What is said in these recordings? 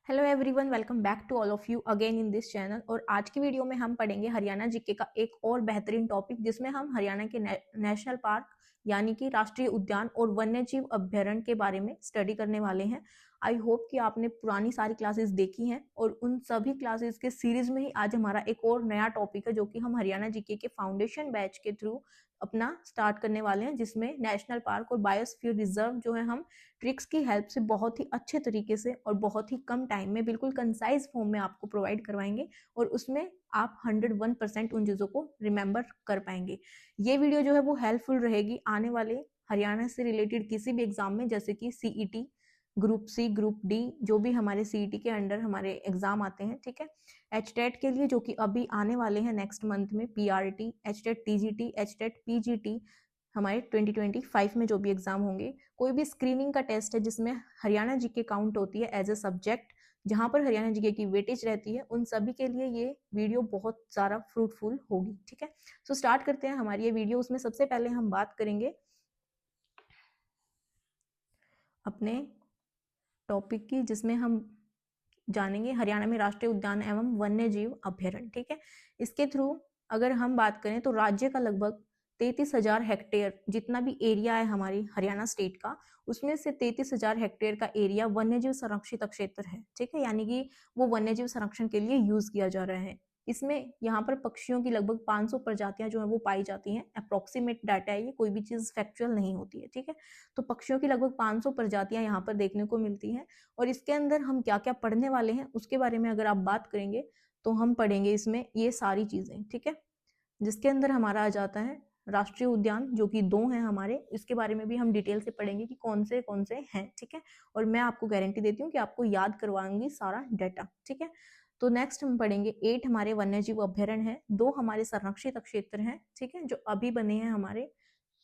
Hello everyone, welcome back to all of you again in this channel. और आज की video में हम पढ़ेंगे हरियाणा जीके का एक और बेहतरीन टॉपिक, जिसमें हम हरियाणा के नेशनल पार्क यानी कि राष्ट्रीय उद्यान और वन्यजीव अभ्यारण्य के बारे में स्टडी करने वाले हैं। आई होप कि आपने पुरानी सारी क्लासेस देखी हैं और उन सभी क्लासेस के सीरीज में ही आज हमारा एक और नया टॉपिक है, जो कि हम हरियाणा जीके के फाउंडेशन बैच के थ्रू अपना स्टार्ट करने वाले हैं, जिसमें नेशनल पार्क और बायोस्फीयर रिजर्व जो है हम ट्रिक्स की हेल्प से बहुत ही अच्छे तरीके से और बहुत ही कम टाइम में बिल्कुल कंसाइज फॉर्म में आपको प्रोवाइड करवाएंगे और उसमें आप 101% उन चीज़ों को रिमेंबर कर पाएंगे। ये वीडियो जो है वो हेल्पफुल रहेगी आने वाले हरियाणा से रिलेटेड किसी भी एग्जाम में, जैसे कि CET, group C, group D, जो भी हमारे सीईटी के अंडर हमारे एग्जाम आते हैं, ठीक है। एचटेट के लिए जो कि अभी आने वाले हैं नेक्स्ट मंथ में, PRT, HTET TGT, HTET PGT, हमारे 2025 में जो भी एग्जाम होंगे, कोई भी स्क्रीनिंग का टेस्ट है जिसमें हरियाणा जीके काउंट होती है एज ए सब्जेक्ट, जहां पर हरियाणा जीके की वेटेज रहती है, उन सभी के लिए ये वीडियो बहुत ज़्यादा फ्रूटफुल होगी, ठीक है। सो स्टार्ट करते हैं हमारी ये वीडियो। उसमें सबसे पहले हम बात करेंगे अपने टॉपिक की, जिसमें हम जानेंगे हरियाणा में राष्ट्रीय उद्यान एवं वन्य जीव अभ्यारण्य, ठीक है। इसके थ्रू अगर हम बात करें तो राज्य का लगभग 33,000 हेक्टेयर जितना भी एरिया है हमारी हरियाणा स्टेट का, उसमें से 33,000 हेक्टेयर का एरिया वन्यजीव संरक्षित क्षेत्र है, ठीक है। यानी कि वो वन्यजीव संरक्षण के लिए यूज किया जा रहा है। इसमें यहाँ पर पक्षियों की लगभग 500 प्रजातियां जो है वो पाई जाती हैं। अप्रोक्सीमेट डाटा है ये, कोई भी चीज फैक्चुअल नहीं होती है, ठीक है। तो पक्षियों की लगभग 500 प्रजातियां यहाँ पर देखने को मिलती हैं। और इसके अंदर हम क्या क्या पढ़ने वाले हैं उसके बारे में अगर आप बात करेंगे तो हम पढ़ेंगे इसमें ये सारी चीजें, ठीक है। जिसके अंदर हमारा आ जाता है राष्ट्रीय उद्यान, जो कि 2 हैं हमारे, इसके बारे में भी हम डिटेल से पढ़ेंगे कि कौन से हैं, ठीक है। और मैं आपको गारंटी देती हूँ कि आपको याद करवाऊंगी सारा डाटा, ठीक है। तो नेक्स्ट हम पढ़ेंगे 8 हमारे वन्यजीव अभ्यारण्य हैं, 2 हमारे संरक्षित क्षेत्र हैं, ठीक है, जो अभी बने हैं हमारे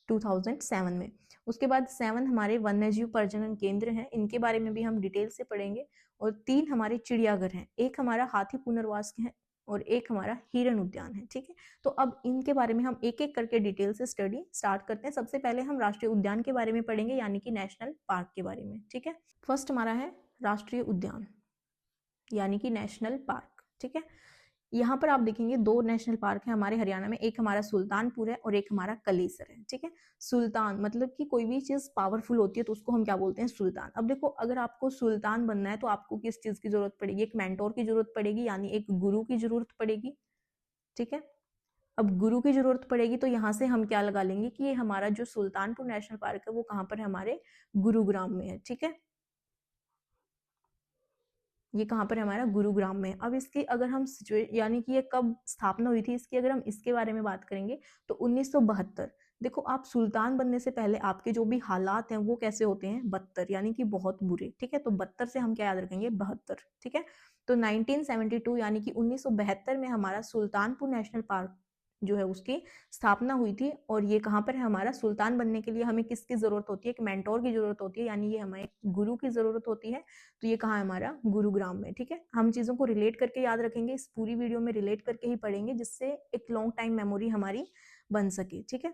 2007 में। उसके बाद 7 हमारे वन्यजीव प्रजनन केंद्र हैं, इनके बारे में भी हम डिटेल से पढ़ेंगे। और 3 हमारे चिड़ियाघर हैं, एक हमारा हाथी पुनर्वास है और एक हमारा हिरण उद्यान है, ठीक है। तो अब इनके बारे में हम एक एक करके डिटेल से स्टडी स्टार्ट करते हैं। सबसे पहले हम राष्ट्रीय उद्यान के बारे में पढ़ेंगे, यानी कि नेशनल पार्क के बारे में, ठीक है। फर्स्ट हमारा है राष्ट्रीय उद्यान यानी कि नेशनल पार्क, ठीक है। यहाँ पर आप देखेंगे 2 नेशनल पार्क है हमारे हरियाणा में, एक हमारा सुल्तानपुर है और एक हमारा कलेसर है, ठीक है। सुल्तान मतलब कि कोई भी चीज पावरफुल होती है तो उसको हम क्या बोलते हैं, सुल्तान। अब देखो, अगर आपको सुल्तान बनना है तो आपको किस चीज की जरूरत पड़ेगी, एक मेंटोर की जरूरत पड़ेगी, यानी एक गुरु की जरूरत पड़ेगी, ठीक है। अब गुरु की जरूरत पड़ेगी तो यहाँ से हम क्या लगा लेंगे कि ये हमारा जो सुल्तानपुर नेशनल पार्क है वो कहाँ पर है, हमारे गुरुग्राम में है, ठीक है। ये कहाँ पर है, हमारा गुरुग्राम में। अब इसकी अगर हम यानी कि ये कब स्थापना हुई थी इसकी, अगर हम इसके बारे में बात करेंगे तो 1972। देखो, आप सुल्तान बनने से पहले आपके जो भी हालात हैं वो कैसे होते हैं, बदतर, यानी कि बहुत बुरे, ठीक है। तो बदतर से हम क्या याद रखेंगे, 72, ठीक है। तो 1972 यानी कि 1972 में हमारा सुल्तानपुर नेशनल पार्क जो है उसकी स्थापना हुई थी। और ये कहाँ पर है, हमारा सुल्तान बनने के लिए हमें किसकी जरूरत होती है, एक मेंटोर की जरूरत होती है, यानी ये हमें गुरु की जरूरत होती है। तो ये कहाँ है, हमारा गुरुग्राम में, ठीक है। हम चीजों को रिलेट करके याद रखेंगे, इस पूरी वीडियो में रिलेट करके ही पढ़ेंगे, जिससे एक लॉन्ग टाइम मेमोरी हमारी बन सके, ठीक है।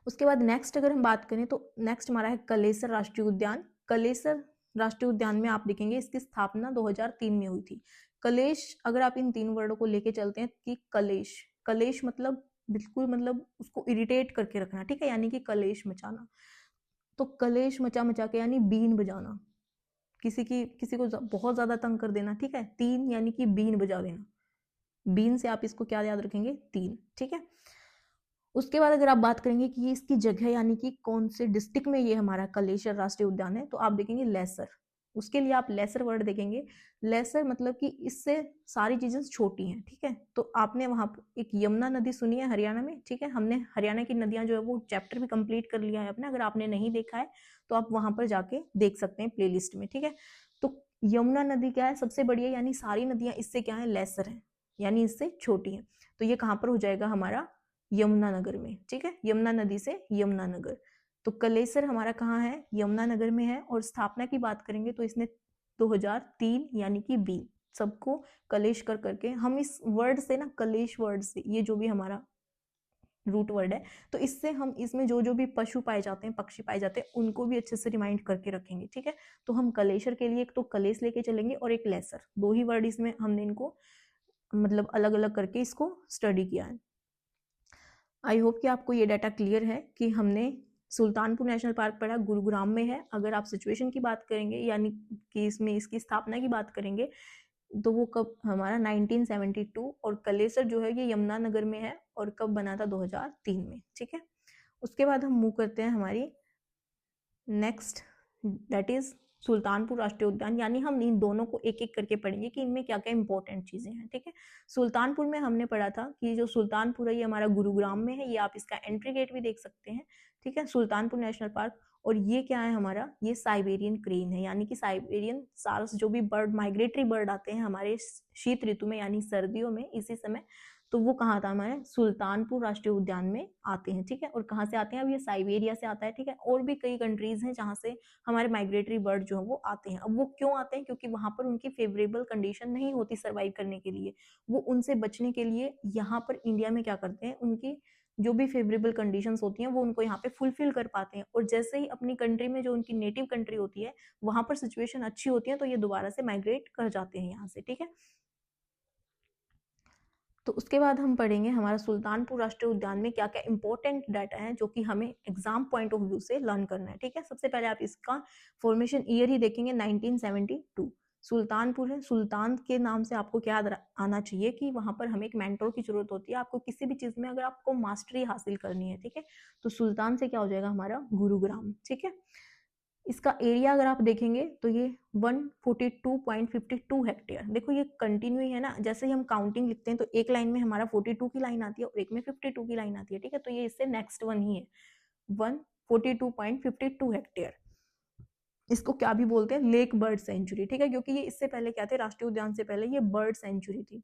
उसके बाद नेक्स्ट अगर हम बात करें तो नेक्स्ट हमारा है कलेसर राष्ट्रीय उद्यान। कलेसर राष्ट्रीय उद्यान में आप देखेंगे इसकी स्थापना 2003 में हुई थी। कलेश, अगर आप इन 3 वर्डों को लेके चलते हैं कि कलेश, कलेश मतलब बिल्कुल, मतलब उसको इरिटेट करके रखना, ठीक है, यानी कि कलेश मचाना। तो कलेश मचा मचा के यानी बीन बजाना, किसी को बहुत ज्यादा तंग कर देना, ठीक है। 3 यानी कि बीन बजा देना, बीन से आप इसको क्या याद रखेंगे, 3, ठीक है। उसके बाद अगर आप बात करेंगे कि इसकी जगह यानी कि कौन से डिस्ट्रिक्ट में ये हमारा कलेश्वर राष्ट्रीय उद्यान है, तो आप देखेंगे लेसर। उसके लिए आप लेसर वर्ड देखेंगे। लेसर मतलब कि इससे सारी चीजें छोटी हैं, ठीक है। तो आपने वहां पर एक यमुना नदी सुनी है हरियाणा में, ठीक है। हमने हरियाणा की नदियां जो है वो चैप्टर भी कंप्लीट कर लिया है अपना, अगर आपने नहीं देखा है तो आप वहां पर जाके देख सकते हैं प्लेलिस्ट में, ठीक है। तो यमुना नदी क्या है, सबसे बड़ी है, यानी सारी नदियां इससे क्या है, लेसर है, यानी इससे छोटी है। तो ये कहाँ पर हो जाएगा, हमारा यमुनानगर में, ठीक है। यमुना नदी से यमुनानगर। तो कलेसर हमारा कहाँ है, यमुनानगर में है। और स्थापना की बात करेंगे तो इसने 2003 यानी कि बी, सबको कलेश कर करके, हम इस वर्ड से ना, कलेश वर्ड से, ये जो भी हमारा रूट वर्ड है, तो इससे हम इसमें जो जो भी पशु पाए जाते हैं, पक्षी पाए जाते हैं, उनको भी अच्छे से रिमाइंड करके रखेंगे, ठीक है। तो हम कलेशर के लिए एक तो कलेस लेके चलेंगे और एक लेसर, दो ही वर्ड इसमें हमने इनको मतलब अलग अलग करके इसको स्टडी किया है। आई होप कि आपको ये डाटा क्लियर है कि हमने सुल्तानपुर नेशनल पार्क पढ़ा, गुरुग्राम में है। अगर आप सिचुएशन की बात करेंगे यानी कि इसमें इसकी स्थापना की बात करेंगे तो वो कब हमारा 1972, और कलेसर जो है ये यमुनानगर में है और कब बना था 2003 में, ठीक है। उसके बाद हम मूव करते हैं हमारी नेक्स्ट, दैट इज सुल्तानपुर राष्ट्रीय उद्यान, यानी हम इन दोनों को एक एक करके पढ़ेंगे कि इनमें क्या क्या इंपॉर्टेंट चीजें हैं, ठीक है। सुल्तानपुर में हमने पढ़ा था कि जो सुल्तानपुर है ये हमारा गुरुग्राम में है, ये आप इसका एंट्री गेट भी देख सकते हैं, ठीक है, सुल्तानपुर नेशनल पार्क। और ये क्या है हमारा, ये साइबेरियन क्रेन है, यानी कि साइबेरियन सार्स जो भी बर्ड, माइग्रेटरी बर्ड आते हैं हमारे शीत ऋतु में यानी सर्दियों में इसी समय, तो वो कहाँ था, हमारे सुल्तानपुर राष्ट्रीय उद्यान में आते हैं, ठीक है। और कहाँ से आते हैं, अब ये साइबेरिया से आता है, ठीक है। और भी कई कंट्रीज हैं जहाँ से हमारे माइग्रेटरी बर्ड जो है वो आते हैं। अब वो क्यों आते हैं, क्योंकि वहां पर उनकी फेवरेबल कंडीशन नहीं होती सर्वाइव करने के लिए, वो उनसे बचने के लिए यहाँ पर इंडिया में क्या करते हैं, उनकी जो भी फेवरेबल कंडीशंस होती हैं वो उनको यहाँ पे फुलफिल कर पाते हैं। और जैसे ही अपनी कंट्री में, जो उनकी नेटिव कंट्री होती है, वहां पर सिचुएशन अच्छी होती है, तो ये दोबारा से माइग्रेट कर जाते हैं यहाँ से, ठीक है। तो उसके बाद हम पढ़ेंगे हमारा सुल्तानपुर राष्ट्रीय उद्यान में क्या क्या इंपॉर्टेंट डाटा है जो कि हमें एग्जाम पॉइंट ऑफ व्यू से लर्न करना है, ठीक है। सबसे पहले आप इसका फॉर्मेशन ईयर ही देखेंगे, 1972 सुल्तानपुर है। सुल्तान के नाम से आपको क्या याद आना चाहिए कि वहां पर हमें एक मेंटोर की जरूरत होती है, आपको किसी भी चीज में अगर आपको मास्टरी हासिल करनी है, ठीक है। तो सुल्तान से क्या हो जाएगा हमारा गुरुग्राम, ठीक है। इसका एरिया अगर आप देखेंगे तो ये 142.52 हेक्टेयर, देखो ये कंटिन्यू है ना, जैसे ही हम काउंटिंग लिखते हैं तो एक लाइन में हमारा 42 की लाइन आती है और एक में 52 की लाइन आती है, ठीक है। तो ये इससे नेक्स्ट वन ही है, 142.52 हेक्टेयर। इसको क्या भी बोलते हैं, लेक बर्ड सेंचुरी, ठीक है, क्योंकि ये इससे पहले क्या थे, राष्ट्रीय उद्यान से पहले ये बर्ड सेंचुरी थी।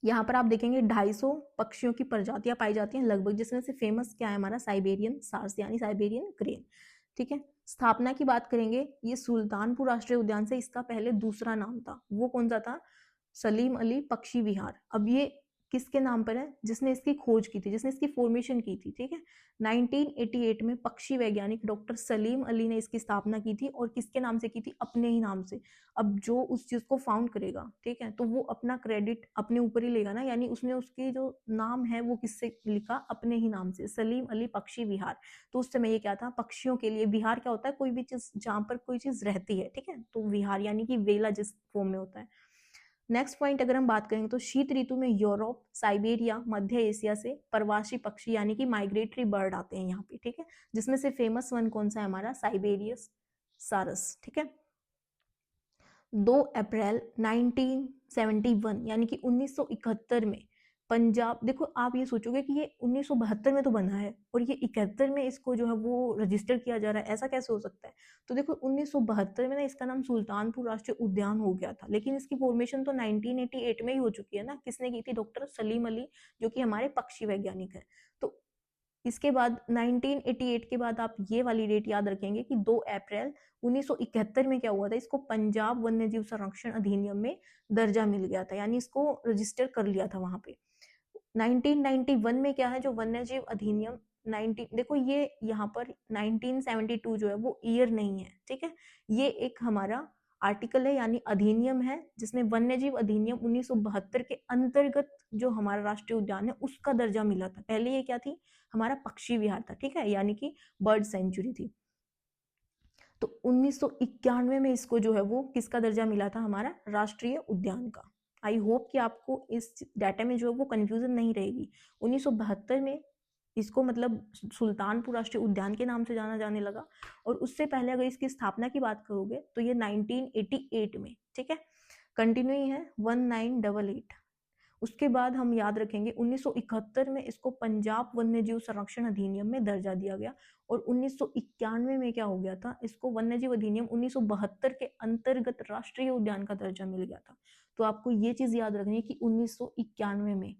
यहाँ पर आप देखेंगे 250 पक्षियों की प्रजातियां पाई जाती हैं लगभग, जिसमें से फेमस क्या है हमारा साइबेरियन सार्स यानी साइबेरियन क्रेन, ठीक है। स्थापना की बात करेंगे, ये सुल्तानपुर राष्ट्रीय उद्यान से इसका पहले दूसरा नाम था, वो कौन सा था, सलीम अली पक्षी विहार। अब ये किसके नाम पर है, जिसने इसकी खोज की थी, जिसने इसकी फॉर्मेशन की थी, ठीक है। 1988 में पक्षी वैज्ञानिक डॉक्टर सलीम अली ने इसकी स्थापना की थी, और किसके नाम से की थी, अपने ही नाम से। अब जो उस चीज को फाउंड करेगा, ठीक है, तो वो अपना क्रेडिट अपने ऊपर ही लेगा ना, यानी उसने उसकी जो नाम है वो किससे लिखा, अपने ही नाम से, सलीम अली पक्षी विहार। तो उस समय ये क्या था, पक्षियों के लिए, विहार क्या होता है, कोई भी चीज जहां पर कोई चीज रहती है, ठीक है, तो विहार यानी कि वेला जिस फॉर्म में होता है। नेक्स्ट पॉइंट अगर हम बात करेंगे तो शीत ऋतु में यूरोप, साइबेरिया, मध्य एशिया से प्रवासी पक्षी यानी कि माइग्रेटरी बर्ड आते हैं यहाँ पे, ठीक है, जिसमें से फेमस वन कौन सा है हमारा, साइबेरियस सारस, ठीक है। 2 अप्रैल 1971 यानी कि 1971 में पंजाब, देखो आप ये सोचोगे कि ये 1972 में तो बना है और ये 71 में इसको जो है वो रजिस्टर किया जा रहा है, ऐसा कैसे हो सकता है। तो देखो 1972 में ना इसका नाम सुल्तानपुर राष्ट्रीय उद्यान हो गया था, लेकिन इसकी फॉर्मेशन तो 1988 में ही हो चुकी है ना, किसने की थी, डॉक्टर सलीम अली, जो कि हमारे पक्षी वैज्ञानिक हैं। तो इसके बाद 1988 के बाद आप ये वाली डेट याद रखेंगे कि 2 अप्रैल 1971 में क्या हुआ था, इसको पंजाब वन्य जीव संरक्षण अधिनियम में दर्जा मिल गया था, यानी इसको रजिस्टर कर लिया था वहां पे। 1991 में क्या है, जो वन्य जीव अधिनियम 19, देखो ये यहाँ पर 1972 जो है वो ईयर नहीं है, ठीक है, ये एक हमारा आर्टिकल है यानी अधिनियम है, जिसमें वन्य जीव अधिनियम 1972 के अंतर्गत जो हमारा राष्ट्रीय उद्यान है उसका दर्जा मिला था। पहले ये क्या थी, हमारा पक्षी विहार था, ठीक है, यानी कि बर्ड सेंचुरी थी। तो 1991 में इसको जो है वो किसका दर्जा मिला था, हमारा राष्ट्रीय उद्यान का। आई होप कि आपको इस डाटा में जो है वो कंफ्यूजन नहीं रहेगी। 1972 में इसको मतलब सुल्तानपुर राष्ट्रीय उद्यान के नाम से जाना जाने लगा, और उससे पहले अगर इसकी स्थापना की बात करोगे तो ये 1988 में, ठीक है, कंटिन्यू ही है 1988। उसके बाद हम याद रखेंगे 1971 में इसको पंजाब वन्यजीव संरक्षण अधिनियम में दर्जा दिया गया, और 1991 में क्या हो गया था, इसको वन्यजीव अधिनियम 1972 के अंतर्गत राष्ट्रीय उद्यान का दर्जा मिल गया था। तो आपको ये चीज याद रखनी है कि 1991 में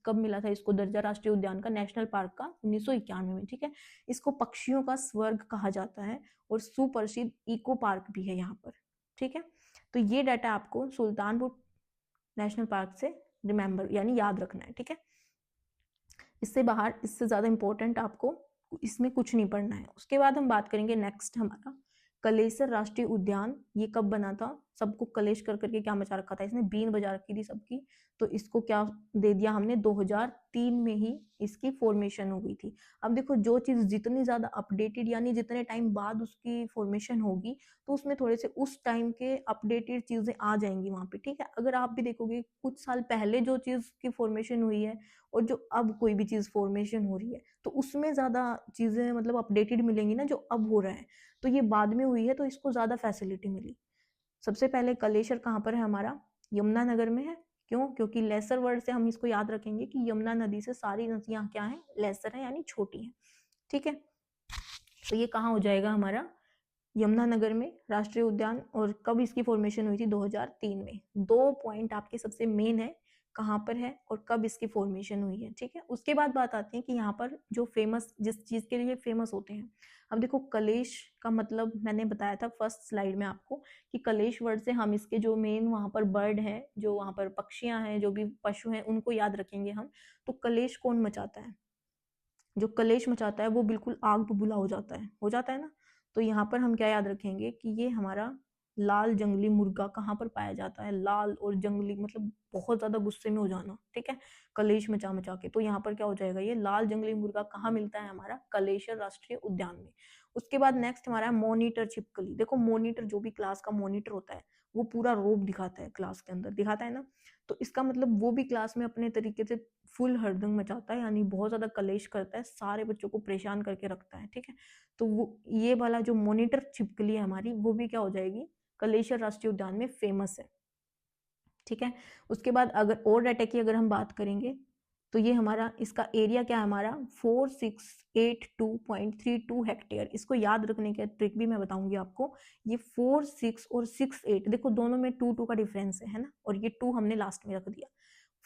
कब मिला था इसको दर्जा राष्ट्रीय उद्यान का, नेशनल पार्क का, 1991 में, ठीक है। इसको पक्षियों का स्वर्ग कहा जाता है और सुप्रसिद्ध इको पार्क भी है यहाँ पर, ठीक है। तो ये डाटा आपको सुल्तानपुर नेशनल पार्क से रिमेंबर यानी याद रखना है, ठीक है। इससे बाहर, इससे ज़्यादा इम्पोर्टेंट आपको इसमें कुछ नहीं पढ़ना है। उसके बाद हम बात करेंगे नेक्स्ट हमारा कलेसर राष्ट्रीय उद्यान। ये कब बना था? सबको कलेश कर करके क्या मचा रखा था, इसने बीन बजा रखी थी सबकी, तो इसको क्या दे दिया हमने, 2003 में ही इसकी फॉर्मेशन हो गई थी। अब देखो, जो चीज़ जितनी ज़्यादा अपडेटेड यानी जितने टाइम बाद उसकी फॉर्मेशन होगी, तो उसमें थोड़े से उस टाइम के अपडेटेड चीज़ें आ जाएंगी वहाँ पे, ठीक है। अगर आप भी देखोगे कुछ साल पहले जो चीज़ की फॉर्मेशन हुई है और जो अब कोई भी चीज़ फॉर्मेशन हो रही है, तो उसमें ज़्यादा चीज़ें मतलब अपडेटेड मिलेंगी ना, जो अब हो रहा है। तो ये बाद में हुई है तो इसको ज़्यादा फैसिलिटी मिली। सबसे पहले कलेश्वर कहाँ पर है हमारा? यमुनानगर में है। क्यों? क्योंकि लेसर वर्ड से हम इसको याद रखेंगे कि यमुना नदी से सारी नदियाँ क्या हैं? लेसर है, यानी छोटी हैं, ठीक है। तो ये कहाँ हो जाएगा हमारा? यमुनानगर में राष्ट्रीय उद्यान। और कब इसकी फॉर्मेशन हुई थी? 2003 में। 2 पॉइंट आपके सबसे मेन है, कहाँ पर है और कब इसकी फॉर्मेशन हुई है, ठीक है। उसके बाद बात आती है कि यहाँ पर जो फेमस, जिस चीज़ के लिए फेमस होते हैं। अब देखो, कलेश का मतलब मैंने बताया था फर्स्ट स्लाइड में आपको कि कलेश वर्ड से हम इसके जो मेन वहाँ पर बर्ड है, जो वहाँ पर पक्षियाँ हैं, जो भी पशु हैं, उनको याद रखेंगे हम। तो कलेश कौन मचाता है? जो कलेश मचाता है वो बिल्कुल आग बबूला हो जाता है ना। तो यहाँ पर हम क्या याद रखेंगे कि ये हमारा लाल जंगली मुर्गा कहाँ पर पाया जाता है? लाल और जंगली मतलब बहुत ज्यादा गुस्से में हो जाना, ठीक है, कलेश मचा मचा के। तो यहाँ पर क्या हो जाएगा, ये लाल जंगली मुर्गा कहाँ मिलता है? हमारा कलेश्वर राष्ट्रीय उद्यान में। उसके बाद नेक्स्ट हमारा मॉनिटर छिपकली। देखो, मॉनिटर, जो भी क्लास का मॉनिटर होता है, वो पूरा रोब दिखाता है, क्लास के अंदर दिखाता है ना। तो इसका मतलब वो भी क्लास में अपने तरीके से फुल हड़दंग मचाता है, यानी बहुत ज्यादा कलेश करता है, सारे बच्चों को परेशान करके रखता है, ठीक है। तो वो ये वाला जो मॉनिटर छिपकली है हमारी, वो भी क्या हो जाएगी? कलेश्वर राष्ट्रीय उद्यान में फेमस है, ठीक है। उसके बाद अगर और डाटा की अगर हम बात करेंगे, तो ये हमारा, इसका एरिया क्या है हमारा? 4682.32 हेक्टेयर। इसको याद रखने का ट्रिक भी मैं बताऊंगी आपको। ये 46 और 68, देखो दोनों में 2 का डिफरेंस है ना, और ये 2 हमने लास्ट में रख दिया।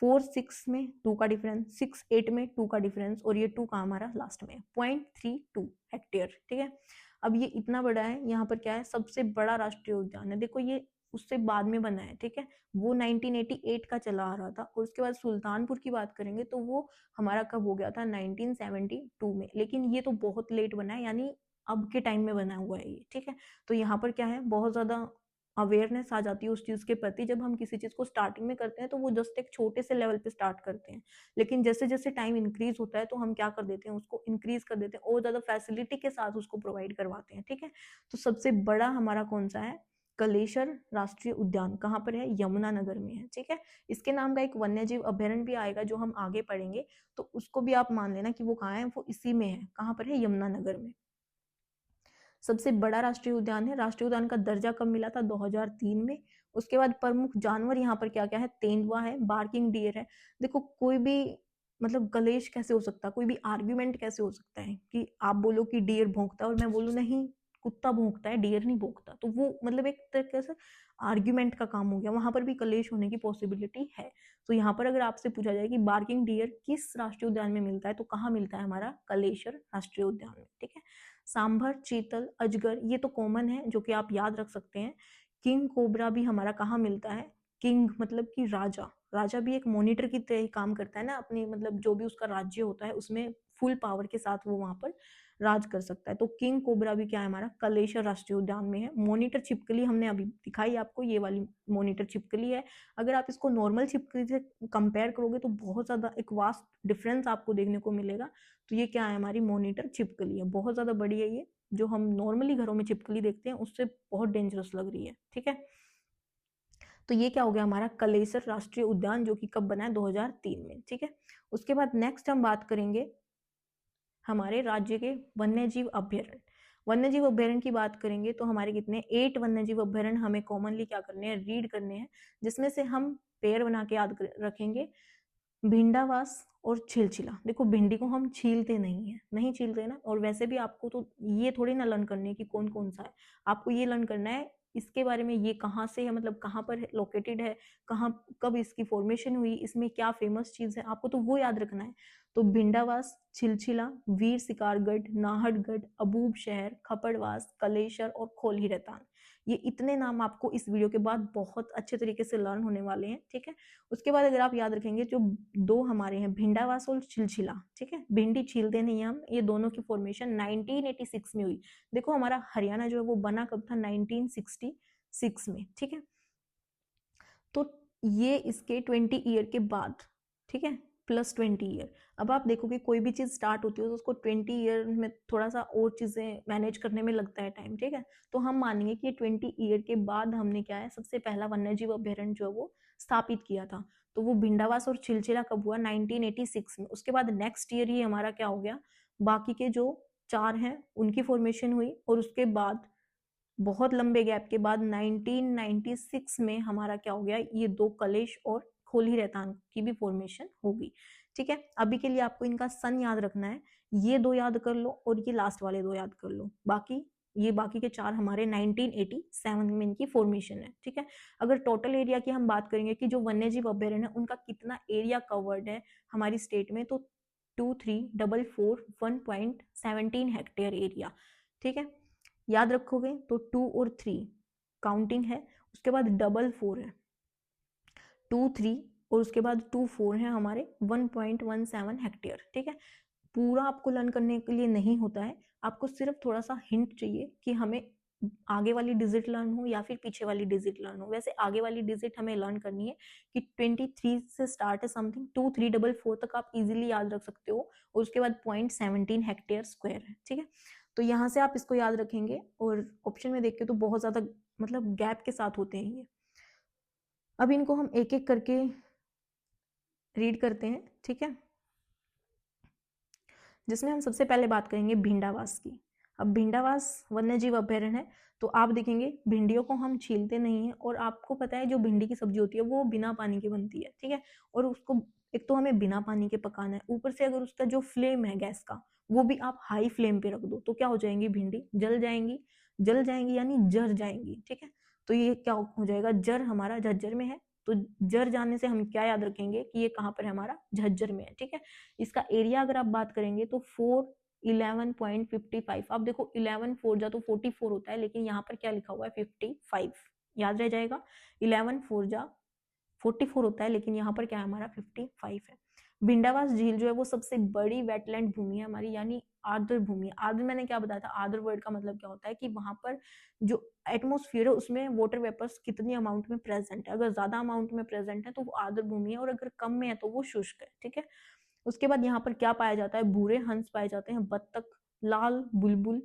46 में 2 का डिफरेंस, 68 में 2 का डिफरेंस, और ये 2 का हमारा लास्ट में 0.32 हेक्टेयर, ठीक है। अब ये इतना बड़ा है, यहाँ पर क्या है? सबसे बड़ा राष्ट्रीय उद्यान है। देखो, ये उससे बाद में बना है, ठीक है। वो 1988 का चला आ रहा था। और उसके बाद सुल्तानपुर की बात करेंगे तो वो हमारा कब हो गया था? 1972 में। लेकिन ये तो बहुत लेट बना है, यानी अब के टाइम में बना हुआ है ये, ठीक है। तो यहाँ पर क्या है, बहुत ज्यादा अवेयरनेस आ जाती है उस चीज के प्रति। जब हम किसी चीज को स्टार्टिंग में करते हैं तो वो जस्ट एक छोटे से लेवल पे स्टार्ट करते हैं, लेकिन जैसे जैसे टाइम इंक्रीज होता है तो हम क्या कर देते हैं, उसको इंक्रीज कर देते हैं और ज्यादा फैसिलिटी के साथ उसको प्रोवाइड करवाते हैं, ठीक है। तो सबसे बड़ा हमारा कौन सा है? कलेश्वर राष्ट्रीय उद्यान। कहाँ पर है? यमुनानगर में है, ठीक है। इसके नाम का एक वन्यजीव अभ्यारण्य भी आएगा जो हम आगे पढ़ेंगे, तो उसको भी आप मान लेना कि वो कहाँ है, वो इसी में है। कहाँ पर है? यमुनानगर में। सबसे बड़ा राष्ट्रीय उद्यान है। राष्ट्रीय उद्यान का दर्जा कब मिला था? 2003 में। उसके बाद प्रमुख जानवर यहाँ पर क्या क्या है? तेंदुआ है, बार्किंग डियर है। देखो, कोई भी मतलब कलेश कैसे हो सकता है, कोई भी आर्ग्यूमेंट कैसे हो सकता है कि आप बोलो कि डियर भौंकता है और मैं बोलूँ नहीं, कुत्ता भौंकता है, डियर नहीं भौंकता, तो वो मतलब एक तरीके से आर्ग्यूमेंट का काम हो गया, वहां पर भी कलेश होने की पॉसिबिलिटी है। तो यहाँ पर अगर आपसे पूछा जाए कि बार्किंग डियर किस राष्ट्रीय उद्यान में मिलता है, तो कहाँ मिलता है? हमारा कलेश्वर राष्ट्रीय उद्यान में, ठीक है। सांभर, चीतल, अजगर, ये तो कॉमन है जो कि आप याद रख सकते हैं। किंग कोबरा भी हमारा कहाँ मिलता है? किंग मतलब कि राजा, राजा भी एक मॉनिटर की तरह ही काम करता है ना, अपनी मतलब जो भी उसका राज्य होता है उसमें फुल पावर के साथ वो वहां पर राज कर सकता है। तो किंग कोबरा भी क्या है? हमारा कलेश्वर राष्ट्रीय उद्यान में है। मॉनिटर छिपकली हमने अभी दिखाई आपको, ये वाली मॉनिटर छिपकली है। अगर आप इसको नॉर्मल छिपकली से कंपेयर करोगे तो बहुत ज्यादा एक वास्ट डिफरेंस आपको देखने को मिलेगा। तो ये क्या है? हमारी मॉनिटर छिपकली है, बहुत ज्यादा बड़ी है ये। जो हम नॉर्मली घरों में छिपकली देखते हैं उससे बहुत डेंजरस लग रही है, ठीक है। तो ये क्या हो गया? हमारा कलेसर राष्ट्रीय उद्यान, जो कि कब बना है? 2003 में, ठीक है। उसके बाद नेक्स्ट हम बात करेंगे हमारे राज्य के वन्यजीव अभ्यारण्य। वन्यजीव अभ्यारण्य की बात करेंगे तो हमारे कितने? 8 वन्यजीव अभ्यारण्य हमें कॉमनली क्या करने हैं? रीड करने हैं, जिसमें से हम पेयर बना के याद रखेंगे। भिंडावास और छिलछिला। देखो, भिंडी को हम छीलते नहीं है, नहीं छीलते ना, और वैसे भी आपको तो ये थोड़ी ना लर्न करनी है कि कौन कौन सा है। आपको ये लर्न करना है इसके बारे में, ये कहाँ से है, मतलब कहाँ पर लोकेटेड है, कहाँ कब इसकी फॉर्मेशन हुई, इसमें क्या फेमस चीज है, आपको तो वो याद रखना है। तो भिंडावास, छिलछिला, वीर शिकारगढ़, नाहरगढ़, अबूब शहर, खपड़वास, कलेशर और खोलही रहतान, ये इतने नाम आपको इस वीडियो के बाद बहुत अच्छे तरीके से लर्न होने वाले हैं, ठीक है। उसके बाद अगर आप याद रखेंगे जो दो हमारे हैं भिंडावास और छिलछिला, ठीक है, भिंडी छीलते नहीं हम, ये दोनों की फॉर्मेशन 1986 में हुई। देखो हमारा हरियाणा जो है वो बना कब था, 1966 में, ठीक है। तो ये इसके 20 ईयर के बाद, ठीक है, प्लस 20 ईयर। अब आप देखोगे कोई भी चीज स्टार्ट होती है तो उसको 20 ईयर में थोड़ा सा और चीजें मैनेज करने में लगता है टाइम, ठीक है। तो हम मानेंगे कि 20 ईयर के बाद हमने क्या है, सबसे पहला वन्यजीव अभ्यारण्य जो है वो स्थापित किया था। तो वो भिंडावास और छिलछिला कब हुआ, 1986 में। उसके बाद नेक्स्ट ईयर ही हमारा क्या हो गया, बाकी के जो 4 हैं उनकी फॉर्मेशन हुई, और उसके बाद बहुत लंबे गैप के बाद 1996 में हमारा क्या हो गया, ये 2 कलेश और खोली रहतान की भी फॉर्मेशन होगी, ठीक है। अभी के लिए आपको इनका सन याद रखना है, ये 2 याद कर लो और ये लास्ट वाले 2 याद कर लो, बाकी के 4 हमारे 1987 में इनकी फॉर्मेशन है, ठीक है। अगर टोटल एरिया की हम बात करेंगे कि जो वन्यजीव अभ्यारण्य है उनका कितना एरिया कवर्ड है हमारी स्टेट में, तो 2344 1.17 हेक्टेयर एरिया, ठीक है। याद रखोगे तो 2 और 3 काउंटिंग है, उसके बाद 4 है, 2 3 और उसके बाद 2 4 है हमारे 1.17 हेक्टेयर, ठीक है। पूरा आपको लर्न करने के लिए नहीं होता है, आपको सिर्फ थोड़ा सा हिंट चाहिए कि हमें आगे वाली डिजिट लर्न हो या फिर पीछे वाली डिजिट लर्न हो। वैसे आगे वाली डिजिट हमें लर्न करनी है कि 23 से स्टार्ट है समथिंग, 2344 तक आप इजीली याद रख सकते हो, और उसके बाद 0.17 हेक्टेयर स्क्वायर है, ठीक है। तो यहाँ से आप इसको याद रखेंगे, और ऑप्शन में देख के तो बहुत ज्यादा मतलब गैप के साथ होते हैं ये। अब इनको हम एक एक करके रीड करते हैं, ठीक है, जिसमें हम सबसे पहले बात करेंगे भिंडावास की। अब भिंडावास वन्यजीव अभ्यारण्य है, तो आप देखेंगे भिंडियों को हम छीलते नहीं है, और आपको पता है जो भिंडी की सब्जी होती है वो बिना पानी के बनती है, ठीक है। और उसको एक तो हमें बिना पानी के पकाना है, ऊपर से अगर उसका जो फ्लेम है गैस का वो भी आप हाई फ्लेम पे रख दो तो क्या हो जाएंगी, भिंडी जल जाएंगी यानी जर जाएंगी, ठीक है। तो ये क्या हो जाएगा, जर हमारा झज्जर में है, तो जर जाने से हम क्या याद रखेंगे कि ये कहाँ पर है, हमारा झज्जर में है, ठीक है। इसका एरिया अगर आप बात करेंगे तो 411.55, आप देखो 11 4 जा तो 44 होता है, लेकिन यहाँ पर क्या लिखा हुआ है 55, याद रह जाएगा। 11 4 जा 44 होता है, लेकिन यहाँ पर क्या है, हमारा 55 है। भिंडावास झील जो है वो सबसे बड़ी वेटलैंड भूमि है हमारी, यानी आर्द्र भूमि है। आर्द्र मैंने क्या बताया था, आर्द्र वर्ड का मतलब क्या होता है कि वहां पर जो एटमोस्फियर है उसमें वाटर वेपर्स कितनी अमाउंट में प्रेजेंट है, अगर ज्यादा अमाउंट में प्रेजेंट है तो वो आर्द्र भूमि है, और अगर कम में है तो वो शुष्क है, ठीक है। उसके बाद यहाँ पर क्या पाया जाता है, भूरे हंस पाए जाते हैं, बत्तख, लाल बुलबुल,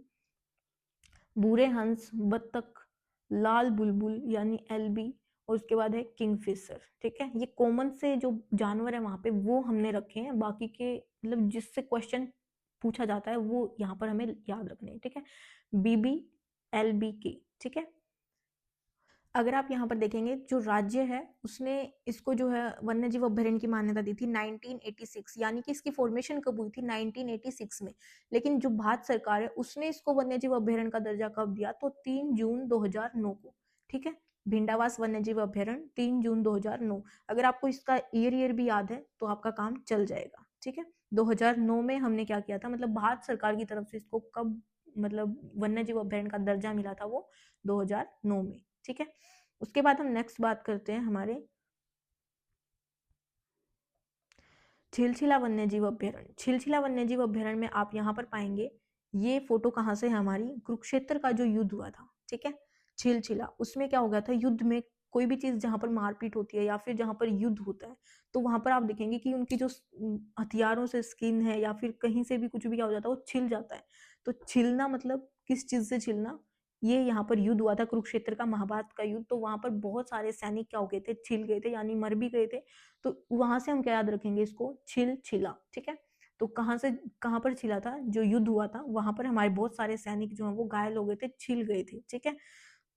भूरे हंस, बत्तख, लाल बुलबुल यानी एलबी, और उसके बाद है किंगफिशर, ठीक है। ये कॉमन से जो जानवर है वहां पे वो हमने रखे हैं, बाकी के मतलब जिससे क्वेश्चन पूछा जाता है वो यहाँ पर हमें याद रखने हैं, ठीक है। बीबी एलबी के, ठीक है। अगर आप यहाँ पर देखेंगे जो राज्य है उसने इसको जो है वन्यजीव अभ्यारण्य की मान्यता दी थी 1986, यानी कि इसकी फॉर्मेशन कब हुई थी, 1986 में। लेकिन जो भारत सरकार है उसने इसको वन्यजीव अभ्यारण्य का दर्जा कब दिया, तो 3 जून 2009 को, ठीक है। भिंडावास वन्यजीव अभ्यारण्य 3 जून 2009। अगर आपको इसका ईयर भी याद है तो आपका काम चल जाएगा, ठीक है। 2009 में हमने क्या किया था, मतलब भारत सरकार की तरफ से इसको कब मतलब वन्यजीव अभ्यारण्य का दर्जा मिला था, वो 2009 में, ठीक है। उसके बाद हम नेक्स्ट बात करते हैं हमारे छिलछिला वन्यजीव अभ्यारण्य। छिलछिला वन्यजीव अभ्यारण्य में आप यहाँ पर पाएंगे, ये फोटो कहाँ से है, हमारी कुरुक्षेत्र का जो युद्ध हुआ था, ठीक है। छिलछिला, उसमें क्या हो गया था, युद्ध में कोई भी चीज जहां पर मारपीट होती है या फिर जहां पर युद्ध होता है तो वहां पर आप देखेंगे कि उनकी जो हथियारों से स्किन है या फिर कहीं से भी कुछ भी क्या हो जाता है, वो छिल जाता है। तो छिलना मतलब किस चीज से छिलना, ये यहाँ पर युद्ध हुआ था कुरुक्षेत्र का, महाभारत का युद्ध। तो वहां पर बहुत सारे सैनिक क्या हो गए थे, छिल गए थे यानी मर भी गए थे। तो वहां से हम क्या याद रखेंगे, इसको छिलछिला, ठीक है। तो कहाँ से कहाँ पर छिला था, जो युद्ध हुआ था वहां पर हमारे बहुत सारे सैनिक जो है वो घायल हो गए थे, छिल गए थे, ठीक है।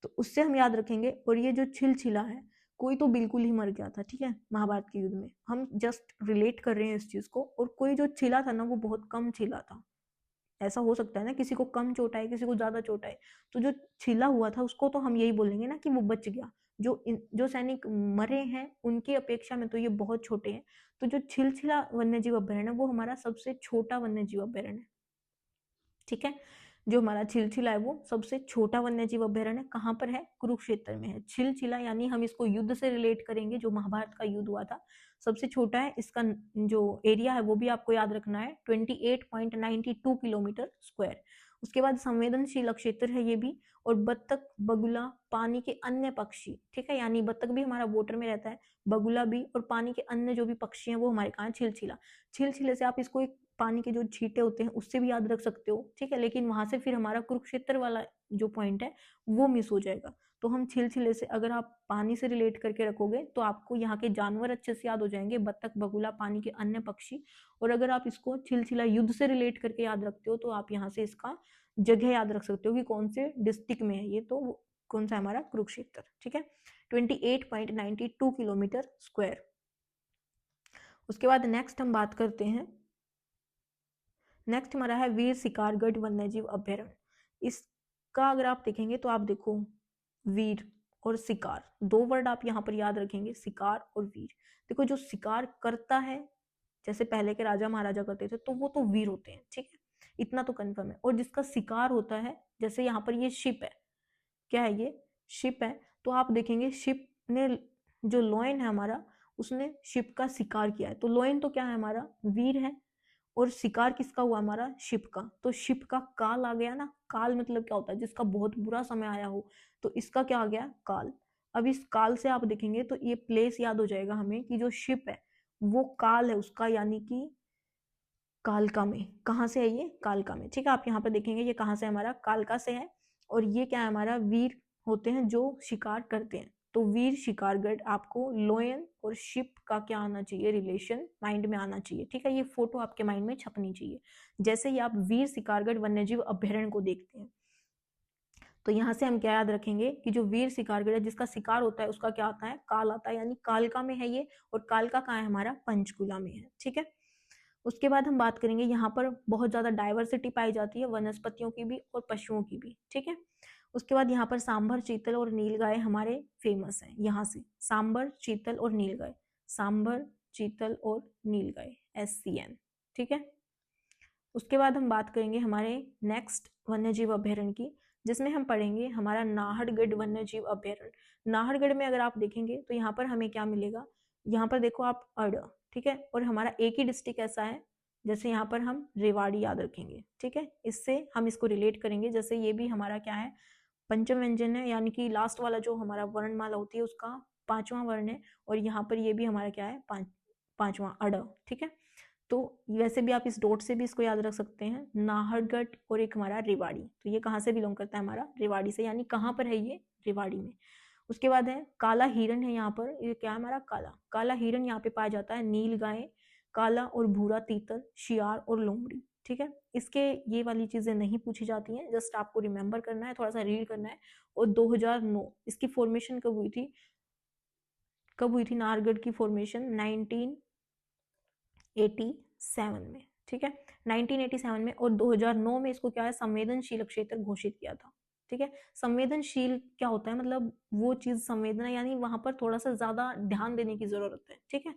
तो उससे हम याद रखेंगे। और ये जो छिलछिला है, कोई तो बिल्कुल ही मर गया था, ठीक है, महाभारत के युद्ध में, हम जस्ट रिलेट कर रहे हैं इस चीज को। और कोई जो छिला था ना वो बहुत कम छिला था, ऐसा हो सकता है ना, किसी को कम चोट आए किसी को ज्यादा चोट आए, तो जो छिला हुआ था उसको तो हम यही बोलेंगे ना कि वो बच गया। जो सैनिक मरे हैं उनकी अपेक्षा में तो ये बहुत छोटे हैं। तो जो छिलछिला वन्यजीव अभ्यारण्य वो हमारा सबसे छोटा वन्यजीव अभ्यारण्य है, ठीक है। जो हमारा छिलछिला है वो सबसे छोटा वन्यजीव अभ्यारण्य कहाँ पर है? कुरुक्षेत्र में है। छिलछिला यानी हम इसको युद्ध से रिलेट करेंगे, जो महाभारत का युद्ध हुआ था, सबसे छोटा है। इसका जो एरिया है वो भी आपको याद रखना है, 28.92 किलोमीटर स्क्वायर। उसके बाद संवेदनशील क्षेत्र है ये भी, और बत्तख, बगुला, पानी के अन्य पक्षी, ठीक है, यानी बत्तख भी हमारा वाटर में रहता है, बगुला भी, और पानी के अन्य जो भी पक्षी हैं वो हमारे कहाँ है? छिलछिला। छिलछिले से आप इसको एक पानी के जो छींटे होते हैं उससे भी याद रख सकते हो, ठीक है, लेकिन वहां से फिर हमारा कुरुक्षेत्र वाला जो पॉइंट है वो मिस हो जाएगा। तो हम छिलछिले से अगर आप पानी से रिलेट करके रखोगे तो आपको यहाँ के जानवर अच्छे से याद हो जाएंगे, बत्तख, बगुला, पानी के अन्य पक्षी। और अगर आप इसको छिलछिला युद्ध से रिलेट करके याद रखते हो तो आप यहाँ से इसका जगह याद रख सकते हो कि कौन से डिस्ट्रिक्ट में है ये, तो कौन सा हमारा? कुरुक्षेत्र, ठीक है। 28.92 किलोमीटर स्क्वायर। उसके बाद नेक्स्ट हम बात करते हैं, नेक्स्ट हमारा है वीर शिकारगढ़ वन्यजीव अभ्यारण्य। इसका अगर आप देखेंगे तो आप देखो, वीर और शिकार, दो वर्ड आप यहाँ पर याद रखेंगे, शिकार और वीर। देखो जो शिकार करता है, जैसे पहले के राजा महाराजा करते थे, तो वो तो वीर होते हैं, ठीक है, इतना तो कंफर्म है। और जिसका शिकार होता है, जैसे यहाँ पर ये शिप है, क्या है ये? शिप है। तो आप देखेंगे शिप ने जो लॉयन है हमारा, उसने शिप का शिकार किया है, तो लॉयन तो क्या है हमारा? वीर है। और शिकार किसका हुआ? हमारा शिप का। तो शिप का काल आ गया ना, काल मतलब क्या होता है? जिसका बहुत बुरा समय आया हो, तो इसका क्या आ गया? काल। अब इस काल से आप देखेंगे तो ये प्लेस याद हो जाएगा हमें कि जो शिप है वो काल है उसका, यानी कि कालका में। कहाँ से है ये? कालका में, ठीक है। आप यहाँ पर देखेंगे ये कहाँ से? हमारा कालका से है। और ये क्या है? हमारा वीर होते हैं जो शिकार करते हैं। तो वीर शिकारगढ़, आपको लोयन और शिप का क्या आना चाहिए? रिलेशन माइंड में आना चाहिए, ठीक है। ये फोटो आपके माइंड में छपनी चाहिए। जैसे ही आप वीर शिकारगढ़ वन्यजीव अभ्यारण्य को देखते हैं तो यहाँ से हम क्या याद रखेंगे कि जो वीर शिकारगढ़ है, जिसका शिकार होता है, उसका क्या आता है? काल आता है, यानी कालका में है ये। और कालका कहाँ है? हमारा पंचकुला में है, ठीक है। उसके बाद हम बात करेंगे, यहाँ पर बहुत ज़्यादा डाइवर्सिटी पाई जाती है, वनस्पतियों की भी और पशुओं की भी, ठीक है। उसके बाद यहाँ पर सांभर, चीतल और नीलगाय हमारे फेमस हैं। यहाँ से सांभर, चीतल और नीलगाय, सांभर, चीतल और नीलगाय, SCN, ठीक है। उसके बाद हम बात करेंगे हमारे नेक्स्ट वन्यजीव अभ्यारण्य की, जिसमें हम पढ़ेंगे हमारा नाहरगढ़ वन्यजीव अभ्यारण्य। नाहरगढ़ में अगर आप देखेंगे तो यहाँ पर हमें क्या मिलेगा? यहाँ पर देखो आप अड, ठीक है, और हमारा एक ही डिस्ट्रिक्ट ऐसा है, जैसे यहाँ पर हम रेवाड़ी याद रखेंगे, ठीक है। इससे हम इसको रिलेट करेंगे, जैसे ये भी हमारा क्या है? पंचम व्यंजन है, यानी कि लास्ट वाला जो हमारा वर्णमाला होती है उसका 5वां वर्ण है। और यहाँ पर ये भी हमारा क्या है? पांचवा अड, ठीक है। तो वैसे भी आप इस डॉट से भी इसको याद रख सकते हैं, नाहरगढ़ और एक हमारा रेवाड़ी। तो ये कहाँ से बिलोंग करता है? हमारा रेवाड़ी से, यानी कहाँ पर है ये? रेवाड़ी में। उसके बाद है काला हिरण है यहाँ पर, ये क्या है हमारा? काला। काला हिरण यहाँ पे पाया जाता है, नील गाय, काला और भूरा तीतर, शियार और लोमड़ी, ठीक है। इसके ये वाली चीजें नहीं पूछी जाती हैं, जस्ट आपको रिमेंबर करना है, थोड़ा सा रीड करना है। और 2009 इसकी फॉर्मेशन कब हुई थी? कब हुई थी नाहरगढ़ की फॉर्मेशन? 1987 में, ठीक है, 1987 में। और 2009 में इसको क्या है? संवेदनशील क्षेत्र घोषित किया था, ठीक है। संवेदनशील क्या होता है? मतलब वो चीज संवेदना, यानी वहां पर थोड़ा सा ज्यादा ध्यान देने की जरूरत है, ठीक है।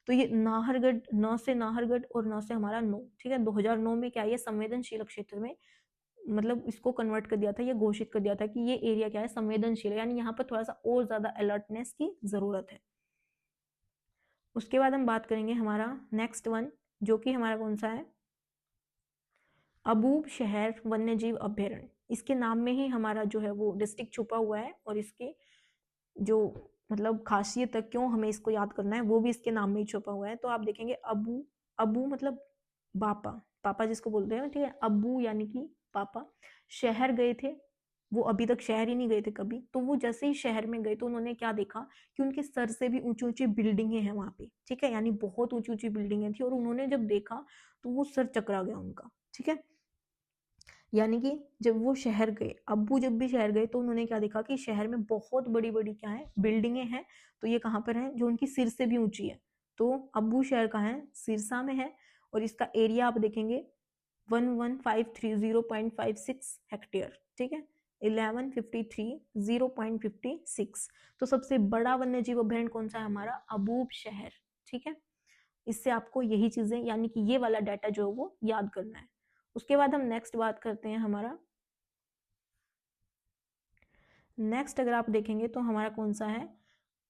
तो ये नाहरगढ़, न से नाहरगढ़ और न से हमारा नो, ठीक है। 2009 में क्या है? ये संवेदनशील क्षेत्र में, मतलब इसको कन्वर्ट कर दिया था, ये घोषित कर दिया था कि ये एरिया क्या है? संवेदनशील है, यानी यहाँ पर थोड़ा सा और ज्यादा अलर्टनेस की जरूरत है। उसके बाद हम बात करेंगे हमारा नेक्स्ट वन, जो कि हमारा कौन सा है? अबूब शहर वन्यजीव अभ्यारण्य। इसके नाम में ही हमारा जो है वो डिस्ट्रिक्ट छुपा हुआ है, और इसके जो मतलब खासियत है, क्यों हमें इसको याद करना है, वो भी इसके नाम में ही छुपा हुआ है। तो आप देखेंगे अबू, अबू मतलब पापा, पापा जिसको बोलते हैं, ठीक है, अबू यानी कि पापा। शहर गए थे, वो अभी तक शहर ही नहीं गए थे कभी, तो वो जैसे ही शहर में गए तो उन्होंने क्या देखा कि उनके सर से भी ऊंची ऊंची बिल्डिंगें हैं वहां पे, ठीक है, यानी बहुत ऊंची ऊंची बिल्डिंगें थी। और उन्होंने जब देखा तो वो सर चकरा गया उनका, ठीक है। यानी कि जब वो शहर गए, अब्बू जब भी शहर गए तो उन्होंने क्या देखा कि शहर में बहुत बड़ी बड़ी क्या है? बिल्डिंगें हैं। तो ये कहाँ पर है? जो उनकी सिर से भी ऊंची है। तो अब्बू शहर कहाँ है? सिरसा में है। और इसका एरिया आप देखेंगे 11530.56 हेक्टेयर, ठीक है, 1153 0.56। तो सबसे बड़ा वन्यजीव अभ्यारण्य कौन सा है? हमारा अबूब शहर, ठीक है। इससे आपको यही चीजें, यानी कि ये वाला डाटा जो है वो याद करना है। उसके बाद हम नेक्स्ट बात करते हैं हमारा नेक्स्ट अगर आप देखेंगे तो हमारा कौन सा है,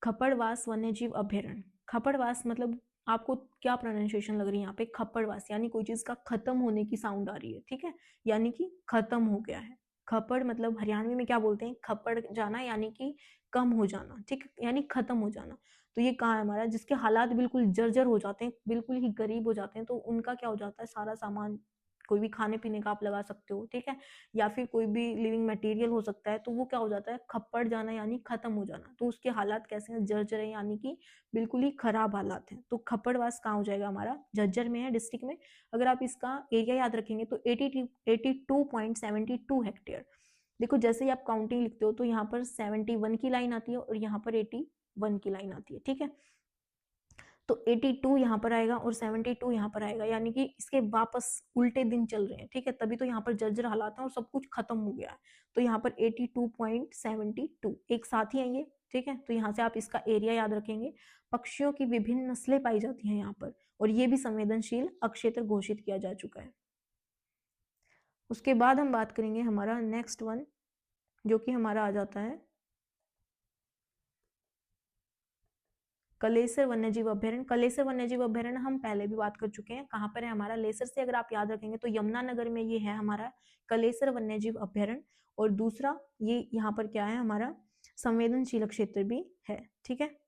खपड़वास वन्यजीव अभ्यारण्य। खपड़वास मतलब आपको क्या प्रोनाउंसिएशन लग रही है यहाँ पे, खपड़वास यानी कोई चीज का खत्म होने की साउंड आ रही है, ठीक है, यानी कि खत्म हो गया है। खपड़ मतलब हरियाणवी में क्या बोलते हैं, खपड़ जाना यानी कि कम हो जाना, ठीक है, यानी खत्म हो जाना। तो ये कहाँ है हमारा, जिसके हालात बिल्कुल जर्जर हो जाते हैं, बिल्कुल ही गरीब हो जाते हैं, तो उनका क्या हो जाता है, सारा सामान कोई भी खाने पीने का आप लगा सकते हो, ठीक है, या फिर कोई भी लिविंग मटेरियल हो सकता है, तो वो क्या हो जाता है, खप्पड़ जाना यानी खत्म हो जाना। तो उसके हालात कैसे हैं, जर्जर है, यानी कि बिल्कुल ही खराब हालात हैं। तो खप्पड़वास कहाँ हो जाएगा हमारा, झज्जर में है, डिस्ट्रिक्ट में। अगर आप इसका एरिया याद रखेंगे तो 82.72 हेक्टेयर। देखो जैसे ही आप काउंटिंग लिखते हो तो यहाँ पर 71 की लाइन आती है और यहाँ पर 81 की लाइन आती है, ठीक है। तो 82 यहाँ पर आएगा और 72 यहाँ पर आएगा, यानी कि इसके वापस उल्टे दिन चल रहे हैं, ठीक है, तभी तो यहाँ पर जर्जर हालात हैं और सब कुछ खत्म हो गया है। तो यहाँ पर 82.72 एक साथ ही है ये, ठीक है। तो यहाँ से आप इसका एरिया याद रखेंगे। पक्षियों की विभिन्न नस्लें पाई जाती हैं यहाँ पर, और ये भी संवेदनशील अक्षेत्र घोषित किया जा चुका है। उसके बाद हम बात करेंगे हमारा नेक्स्ट वन, जो कि हमारा आ जाता है कलेसर वन्यजीव अभ्यारण्य। कलेसर वन्यजीव अभ्यारण्य हम पहले भी बात कर चुके हैं, कहाँ पर है हमारा, लेसर से अगर आप याद रखेंगे तो यमुनानगर में ये है हमारा कलेसर वन्यजीव अभ्यारण्य। और दूसरा ये यहाँ पर क्या है हमारा, संवेदनशील क्षेत्र भी है, ठीक है।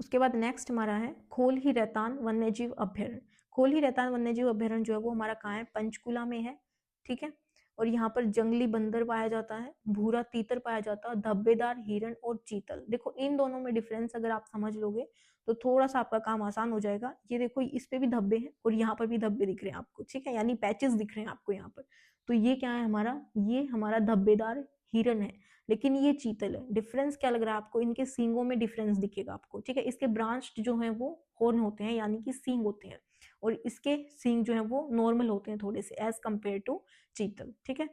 उसके बाद नेक्स्ट हमारा है खोल ही रैतान वन्यजीव अभ्यारण्य। खोल ही रैतान वन्यजीव अभ्यारण्य जो है वो हमारा कहाँ है, पंचकुला में है, ठीक है। और यहाँ पर जंगली बंदर पाया जाता है, भूरा तीतर पाया जाता है, धब्बेदार हिरण और चीतल। देखो इन दोनों में डिफरेंस अगर आप समझ लोगे तो थोड़ा सा आपका काम आसान हो जाएगा। ये देखो इस पे भी धब्बे हैं और यहाँ पर भी धब्बे दिख रहे हैं आपको, ठीक है, यानी पैचेस दिख रहे हैं आपको यहाँ पर। तो ये क्या है हमारा, ये हमारा धब्बेदार हिरण है, लेकिन ये चीतल है। डिफरेंस क्या लग रहा है आपको, इनके सींगों में डिफरेंस दिखेगा आपको, ठीक है। इसके ब्रांच जो है वो हॉर्न होते हैं, यानी कि सींग होते हैं, और इसके सींग जो है वो नॉर्मल होते हैं थोड़े से एज कम्पेयर टू चीतल, ठीक है।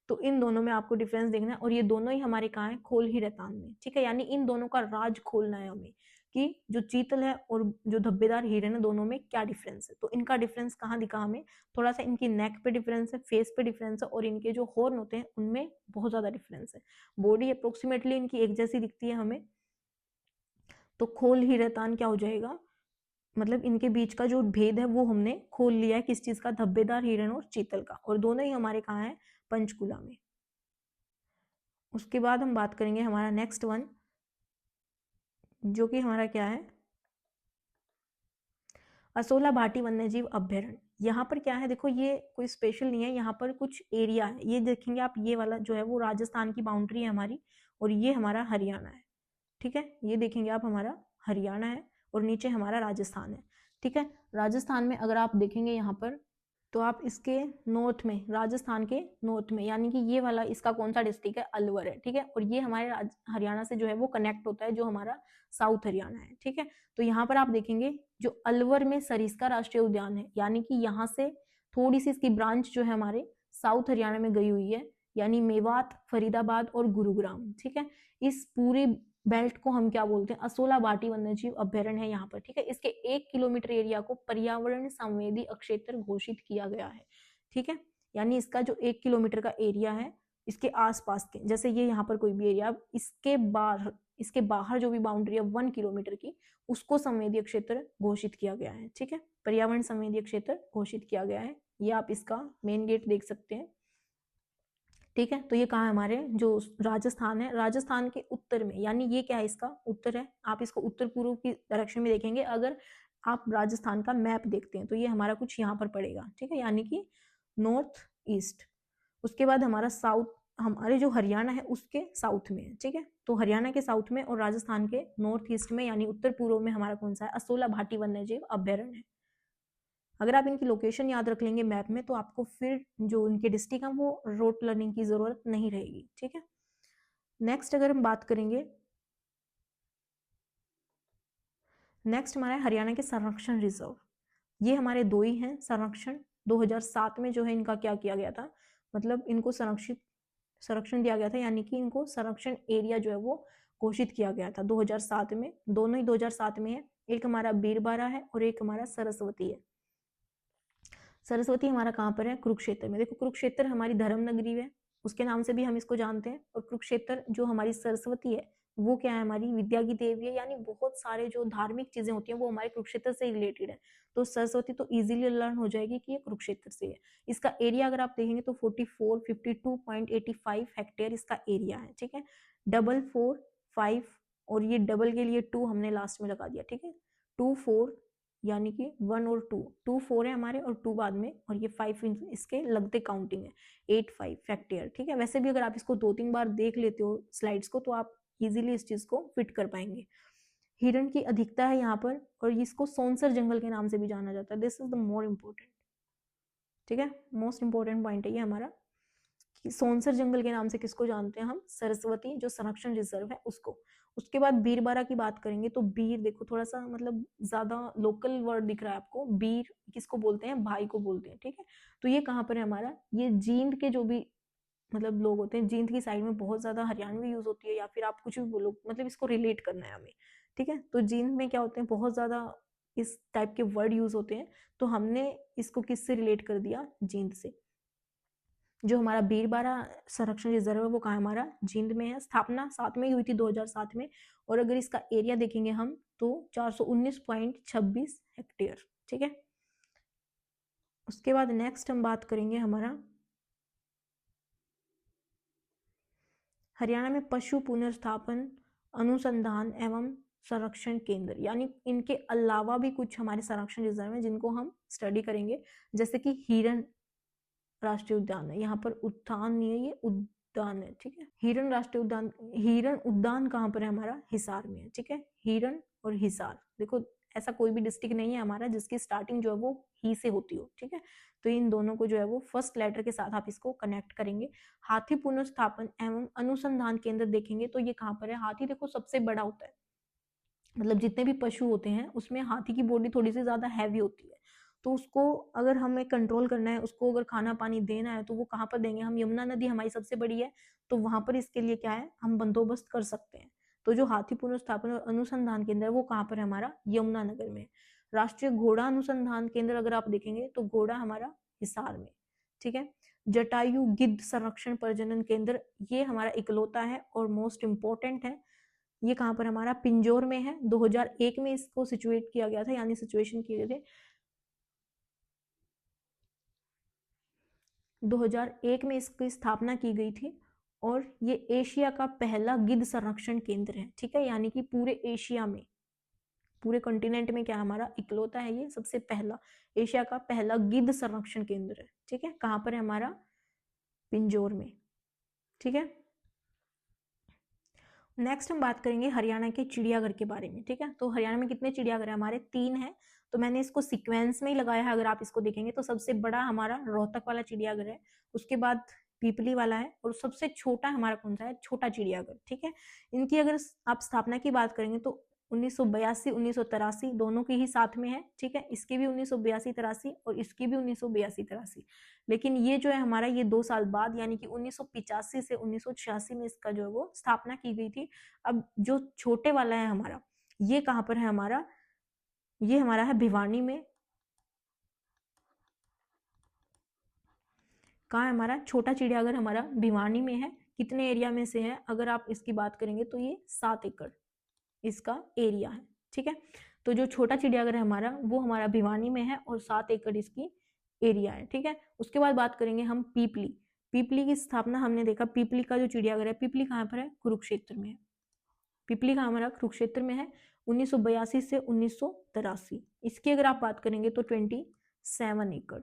तो इन दोनों में आपको डिफरेंस देखना है, और ये दोनों ही हमारे कहाँ है, खोल ही रैतान में, ठीक है। यानी इन दोनों का राज खोलना है हमें कि जो चीतल है और जो धब्बेदार हिरण है दोनों में क्या डिफरेंस है। तो इनका डिफरेंस कहाँ दिखा हमें, थोड़ा सा इनकी नेक पे डिफरेंस है, फेस पे डिफरेंस है, और इनके जो हॉर्न होते हैं उनमें बहुत ज्यादा डिफरेंस है। बॉडी अप्रोक्सीमेटली इनकी एक जैसी दिखती है हमें। तो खोल ही रैतान क्या हो जाएगा, मतलब इनके बीच का जो भेद है वो हमने खोल लिया है, किस चीज का, धब्बेदार हिरण और चीतल का, और दोनों ही हमारे कहाँ है, पंचकुला में। उसके बाद हम बात करेंगे हमारा नेक्स्ट वन, जो कि हमारा क्या है, असोला भाटी वन्यजीव अभ्यारण्य। यहाँ पर क्या है, देखो ये कोई स्पेशल नहीं है, यहाँ पर कुछ एरिया है, ये देखेंगे आप, ये वाला जो है वो राजस्थान की बाउंड्री है हमारी, और ये हमारा हरियाणा है, ठीक है। ये देखेंगे आप, हमारा हरियाणा है और नीचे हमारा राजस्थान है, ठीक है। राजस्थान में अगर आप देखेंगे यहाँ पर, तो आप इसके नॉर्थ में, राजस्थान के नॉर्थ में, यानी कि ये वाला इसका कौन सा डिस्ट्रिक्ट है, अलवर है, ठीक है। और ये हमारे हरियाणा से जो है वो कनेक्ट होता है, जो हमारा साउथ हरियाणा है, ठीक है। तो यहाँ पर आप देखेंगे जो अलवर में सरिस्का राष्ट्रीय उद्यान है, यानी कि यहाँ से थोड़ी सी इसकी ब्रांच जो है हमारे साउथ हरियाणा में गई हुई है, यानी मेवात, फरीदाबाद और गुरुग्राम, ठीक है। इस पूरे बेल्ट को हम क्या बोलते हैं, असोला भाटी वन्यजीव अभ्यारण्य है यहाँ पर, ठीक है। इसके 1 किलोमीटर एरिया को पर्यावरण संवेदी अक्षेत्र घोषित किया गया है, ठीक है। यानी इसका जो 1 किलोमीटर का एरिया है, इसके आसपास के, जैसे ये यहाँ पर कोई भी एरिया, इसके बाहर जो भी बाउंड्री है 1 किलोमीटर की, उसको संवेदीय क्षेत्र घोषित किया गया है, ठीक है। पर्यावरण संवेदीय क्षेत्र घोषित किया गया है। ये आप इसका मेन गेट देख सकते हैं, ठीक है। तो ये कहाँ है, हमारे जो राजस्थान है, राजस्थान के उत्तर में, यानी ये क्या है, इसका उत्तर है। आप इसको उत्तर पूर्व की डायरेक्शन में देखेंगे अगर आप राजस्थान का मैप देखते हैं, तो ये हमारा कुछ यहाँ पर पड़ेगा, ठीक है, यानी कि नॉर्थ ईस्ट। उसके बाद हमारा साउथ, हमारे जो हरियाणा है उसके साउथ में है, ठीक है। तो हरियाणा के साउथ में और राजस्थान के नॉर्थ ईस्ट में, यानी उत्तर पूर्व में हमारा कौन सा है, असोला भाटी वन्यजीव अभ्यारण्य है। अगर आप इनकी लोकेशन याद रख लेंगे मैप में, तो आपको फिर जो इनके डिस्ट्रिक्ट है वो रोड लर्निंग की जरूरत नहीं रहेगी, ठीक है। नेक्स्ट अगर हम बात करेंगे, नेक्स्ट हमारा है हरियाणा के संरक्षण रिजर्व। ये हमारे दो ही हैं संरक्षण। 2007 में जो है इनका क्या किया गया था, मतलब इनको संरक्षण दिया गया था, यानी कि इनको संरक्षण एरिया जो है वो घोषित किया गया था 2007 में। दोनों ही 2007 में है। एक हमारा बीरबारा है और एक हमारा सरस्वती है। सरस्वती हमारा कहाँ पर है, कुरुक्षेत्र में। देखो कुरुक्षेत्र हमारी धर्म नगरी है, उसके नाम से भी हम इसको जानते हैं। और कुरुक्षेत्र जो हमारी सरस्वती है वो क्या है, हमारी विद्या की देवी है, यानी बहुत सारे जो धार्मिक चीजें होती हैं वो हमारे कुरुक्षेत्र से रिलेटेड है। तो सरस्वती तो इजीली लर्न हो जाएगी कि ये कुरुक्षेत्र से है। इसका एरिया अगर आप देखेंगे तो 52.85 हेक्टेयर इसका एरिया है, ठीक है। 445 और ये डबल के लिए 2 हमने लास्ट में लगा दिया, ठीक है। 24 यानी कि 1 और 2 4 है हमारे और 2 बाद में, और ये 5 इसके लगते काउंटिंग है, 85 फैक्टर, ठीक है। वैसे भी अगर आप इसको 2-3 बार देख लेते हो स्लाइड्स को तो आप इजीली इस चीज को फिट कर पाएंगे। हिरण की अधिकता है यहाँ पर, और इसको सोनसर जंगल के नाम से भी जाना जाता है। This is the more important, ठीक है, मोस्ट इंपोर्टेंट पॉइंट है ये हमारा कि सोनसर जंगल के नाम से किसको जानते हैं हम, सरस्वती जो संरक्षण रिजर्व है उसको। उसके बाद बीरबारा की बात करेंगे तो बीर देखो थोड़ा सा मतलब ज्यादा लोकल वर्ड दिख रहा है आपको, बीर किसको बोलते हैं, भाई को बोलते हैं, ठीक है। तो ये कहाँ पर है हमारा, ये जींद के जो भी मतलब लोग होते हैं, जींद की साइड में बहुत ज्यादा हरियाणवी यूज होती है, या फिर आप कुछ भी बोलो, मतलब इसको रिलेट करना है हमें, ठीक है। तो जींद में क्या होते हैं, बहुत ज्यादा इस टाइप के वर्ड यूज होते हैं, तो हमने इसको किससे रिलेट कर दिया, जींद से। जो हमारा बीरबारा संरक्षण रिजर्व है वो कहाँ हमारा, जींद में है। स्थापना 7 में हुई थी 2007 में, और अगर इसका एरिया देखेंगे हम तो 419.26 हेक्टेयर, ठीक है। उसके बाद नेक्स्ट हम बात करेंगे हमारा हरियाणा में पशु पुनर्स्थापन अनुसंधान एवं संरक्षण केंद्र, यानी इनके अलावा भी कुछ हमारे संरक्षण रिजर्व हैं जिनको हम स्टडी करेंगे, जैसे कि हिरण राष्ट्रीय उद्यान है, यहाँ पर उद्यान नहीं है, ये उद्यान है, ठीक है। हिरण राष्ट्रीय उद्यान, हिरण उद्यान कहाँ पर है हमारा, हिसार में है, ठीक है। हिरण और हिसार, देखो ऐसा कोई भी डिस्ट्रिक्ट नहीं है हमारा जिसकी स्टार्टिंग जो है वो ही से होती हो, ठीक है। तो इन दोनों को जो है वो फर्स्ट लेटर के साथ आप इसको कनेक्ट करेंगे। हाथी पुनर्स्थापन एवं अनुसंधान केंद्र देखेंगे तो ये कहाँ पर है, हाथी देखो सबसे बड़ा होता है, मतलब जितने भी पशु होते हैं उसमें हाथी की बॉडी थोड़ी सी ज्यादा हैवी होती है, तो उसको अगर हमें कंट्रोल करना है, उसको अगर खाना पानी देना है तो वो कहाँ पर देंगे हम, यमुना नदी हमारी सबसे बड़ी है, तो वहां पर इसके लिए क्या है, हम बंदोबस्त कर सकते हैं। तो जो हाथी पुनर्स्थापन और अनुसंधान केंद्र है वो कहाँ पर है हमारा, यमुनानगर में। राष्ट्रीय घोड़ा अनुसंधान केंद्र अगर आप देखेंगे तो घोड़ा हमारा हिसार में, ठीक है। जटायु गिद्ध संरक्षण प्रजनन केंद्र, ये हमारा इकलौता है और मोस्ट इंपॉर्टेंट है, ये कहाँ पर हमारा, पिंजौर में है। 2001 में इसको सिचुएट किया गया था, यानी सिचुएशन किए गए थे 2001 में इसकी स्थापना की गई थी, और ये एशिया का पहला गिद्ध संरक्षण केंद्र है, ठीक है। यानी कि पूरे एशिया में, पूरे कॉन्टिनेंट में क्या हमारा इकलौता है, ये सबसे पहला एशिया का पहला गिद्ध संरक्षण केंद्र है, ठीक है। कहाँ पर है हमारा, पिंजौर में, ठीक है। नेक्स्ट हम बात करेंगे हरियाणा के चिड़ियाघर के बारे में, ठीक है। तो हरियाणा में कितने चिड़ियाघर है हमारे, 3 है। तो मैंने इसको सीक्वेंस में ही लगाया है, अगर आप इसको देखेंगे तो सबसे बड़ा हमारा रोहतक वाला चिड़ियाघर है, उसके बाद पीपली वाला है, और सबसे छोटा हमारा कौन सा है, छोटा चिड़ियाघर, ठीक है। इनकी अगर आप स्थापना की बात करेंगे तो 1982 1983 दोनों की ही साथ में है, ठीक है। इसकी भी 1982 83 और इसकी भी 1982 83, लेकिन ये जो है हमारा ये 2 साल बाद यानी कि 1985 से 1986 में इसका जो है वो स्थापना की गई थी। अब जो छोटे वाला है हमारा, ये कहाँ पर है हमारा, ये हमारा है भिवानी में। कहाँ है हमारा छोटा चिड़ियाघर, हमारा भिवानी में है। कितने एरिया में से है, अगर आप इसकी बात करेंगे तो ये 7 एकड़ इसका एरिया है, ठीक है। तो जो छोटा चिड़ियाघर है हमारा वो हमारा भिवानी में है और 7 एकड़ इसकी एरिया है, ठीक है। उसके बाद बात करेंगे हम पीपली। पीपली की स्थापना हमने देखा, पीपली का जो चिड़ियाघर है, पीपली कहाँ पर है, कुरुक्षेत्र में है। पीपली कहाँ हमारा, कुरुक्षेत्र में है। 1982 से 1983, इसकी अगर आप बात करेंगे तो 27 एकड़,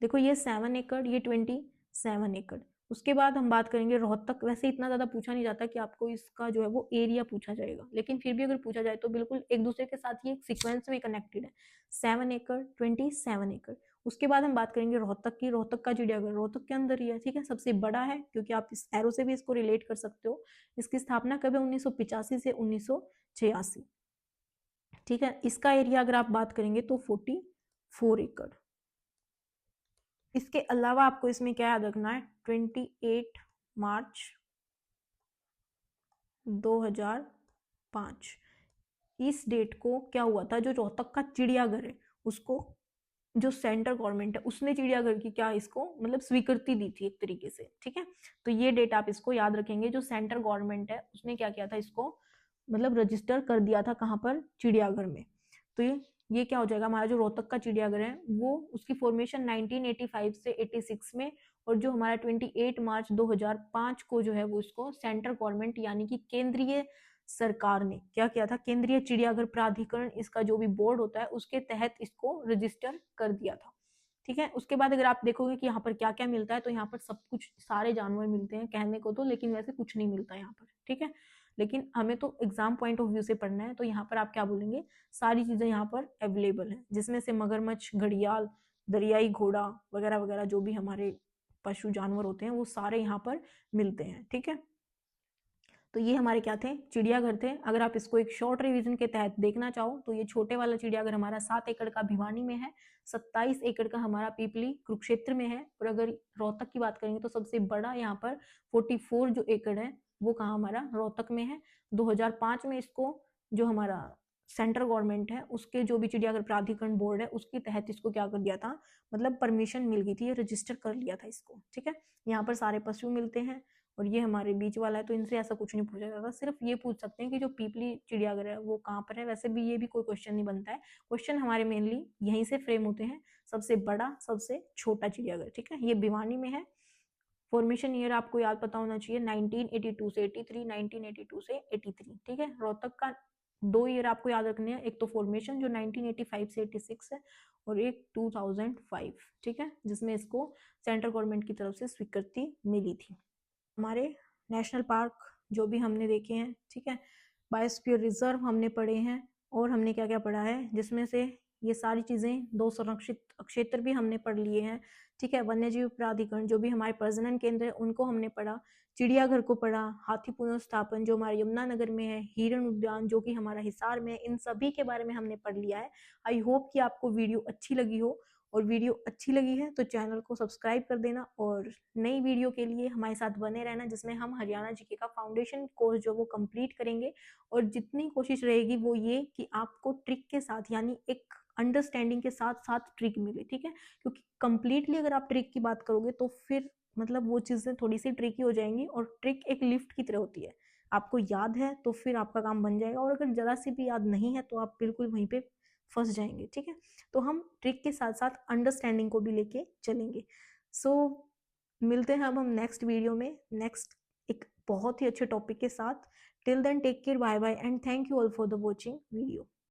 देखो ये 7 एकड़, ये 27 एकड़। उसके बाद हम बात करेंगे रोहतक। वैसे इतना ज्यादा पूछा नहीं जाता कि आपको इसका जो है वो एरिया पूछा जाएगा, लेकिन फिर भी अगर पूछा जाए तो बिल्कुल एक दूसरे के साथ ये एक सीक्वेंस में कनेक्टेड है। 7 एकड़, 27 एकड़। उसके बाद हम बात करेंगे रोहतक की। रोहतक का चिड़ियाघर रोहतक के अंदर ही है, ठीक है, सबसे बड़ा है, क्योंकि आप इस एरो से भी इसको रिलेट कर सकते हो। इसकी स्थापना कब है, 1985 से 1986, ठीक है। इसका एरिया अगर आप बात करेंगे तो 44 एकड़। इसके अलावा आपको इसमें क्या याद रखना है, 28 मार्च 2005 इस डेट को क्या हुआ था, जो रोहतक का चिड़ियाघर है उसको जो सेंट्रल गवर्नमेंट है उसने चिड़ियाघर की क्या इसको मतलब स्वीकृति दी थी एक तरीके से, ठीक है। तो ये डेट आप इसको याद रखेंगे, जो सेंट्रल गवर्नमेंट है उसने क्या किया था, इसको मतलब रजिस्टर कर दिया था कहाँ पर, चिड़ियाघर में। तो ये क्या हो जाएगा, हमारा जो रोहतक का चिड़ियाघर है वो उसकी फॉर्मेशन 1985 से 86 में, और जो हमारा 28 मार्च 2005 को जो है वो इसको सेंट्रल गवर्नमेंट यानी कि केंद्रीय सरकार ने क्या किया था, केंद्रीय चिड़ियाघर प्राधिकरण इसका जो भी बोर्ड होता है उसके तहत इसको रजिस्टर कर दिया था, ठीक है। उसके बाद अगर आप देखोगे कि यहाँ पर क्या क्या मिलता है, तो यहाँ पर सब कुछ सारे जानवर मिलते हैं कहने को तो, लेकिन वैसे कुछ नहीं मिलता यहाँ पर, ठीक है। लेकिन हमें तो एग्जाम पॉइंट ऑफ व्यू से पढ़ना है, तो यहाँ पर आप क्या बोलेंगे, सारी चीजें यहाँ पर अवेलेबल है, जिसमें से मगरमच्छ, घड़ियाल, दरियाई घोड़ा वगैरह वगैरह जो भी हमारे पशु जानवर होते हैं वो सारे यहाँ पर मिलते हैं, ठीक है। तो ये हमारे क्या थे, चिड़ियाघर थे। अगर आप इसको एक शॉर्ट रिवीजन के तहत देखना चाहो तो ये छोटे वाला चिड़ियाघर हमारा 7 एकड़ का भिवानी में है, 27 एकड़ का हमारा पीपली कुरुक्षेत्र में है, और अगर रोहतक की बात करेंगे तो सबसे बड़ा यहाँ पर 44 जो एकड़ है वो कहाँ हमारा रोहतक में है। 2005 में इसको जो हमारा सेंट्रल गवर्नमेंट है उसके जो भी चिड़ियाघर प्राधिकरण बोर्ड है उसके तहत इसको क्या कर दिया था, मतलब परमिशन मिल गई थी, रजिस्टर कर लिया था इसको, ठीक है। यहाँ पर सारे पशु मिलते हैं, और ये हमारे बीच वाला है तो इनसे ऐसा कुछ नहीं पूछा जाता, सिर्फ ये पूछ सकते हैं कि जो पीपली चिड़ियाघर है वो कहाँ पर है। वैसे भी ये भी कोई क्वेश्चन नहीं बनता है, क्वेश्चन हमारे मेनली यहीं से फ्रेम होते हैं, सबसे बड़ा सबसे छोटा चिड़ियाघर, ठीक है। ये भिवानी में है। फॉर्मेशन ईयर आपको याद पता होना चाहिए 1982 से 83, 1982 से 83, ठीक है। रोहतक का 2 ईयर आपको याद रखने हैं, एक तो फॉर्मेशन जो 1985 से 86 है, और एक 2005, ठीक है, जिसमें इसको सेंट्रल गवर्नमेंट की तरफ से स्वीकृति मिली थी। हमारे नेशनल पार्क जो भी हमने देखे हैं, ठीक है, बायोस्फीयर रिजर्व हमने पढ़े हैं, और हमने क्या क्या पढ़ा है, जिसमें से ये सारी चीज़ें 2 संरक्षित क्षेत्र भी हमने पढ़ लिए हैं, ठीक है। वन्यजीव प्राधिकरण जो भी हमारे प्रजनन केंद्र है उनको हमने पढ़ा, चिड़ियाघर को पढ़ा, हाथी पुनर्स्थापन जो हमारे यमुनानगर में है, हिरण उद्यान जो कि हमारा हिसार में है, इन सभी के बारे में हमने पढ़ लिया है। आई होप कि आपको वीडियो अच्छी लगी हो, और वीडियो अच्छी लगी है तो चैनल को सब्सक्राइब कर देना, और नई वीडियो के लिए हमारे साथ बने रहना, जिसमें हम हरियाणा जीके का फाउंडेशन कोर्स जो वो कंप्लीट करेंगे। और जितनी कोशिश रहेगी वो ये कि आपको ट्रिक के साथ यानी एक अंडरस्टैंडिंग के साथ साथ ट्रिक मिले, ठीक है। क्योंकि कंप्लीटली अगर आप ट्रिक की बात करोगे तो फिर मतलब वो चीज़ें थोड़ी सी ट्रिकी हो जाएंगी, और ट्रिक एक लिफ्ट की तरह होती है, आपको याद है तो फिर आपका काम बन जाएगा, और अगर ज़रा सी भी याद नहीं है तो आप बिल्कुल वहीं पे फंस जाएंगे, ठीक है। तो हम ट्रिक के साथ साथ अंडरस्टैंडिंग को भी लेके चलेंगे। सो मिलते हैं अब हम नेक्स्ट वीडियो में, नेक्स्ट एक बहुत ही अच्छे टॉपिक के साथ। Till then take care, bye bye, and thank you all for the watching video.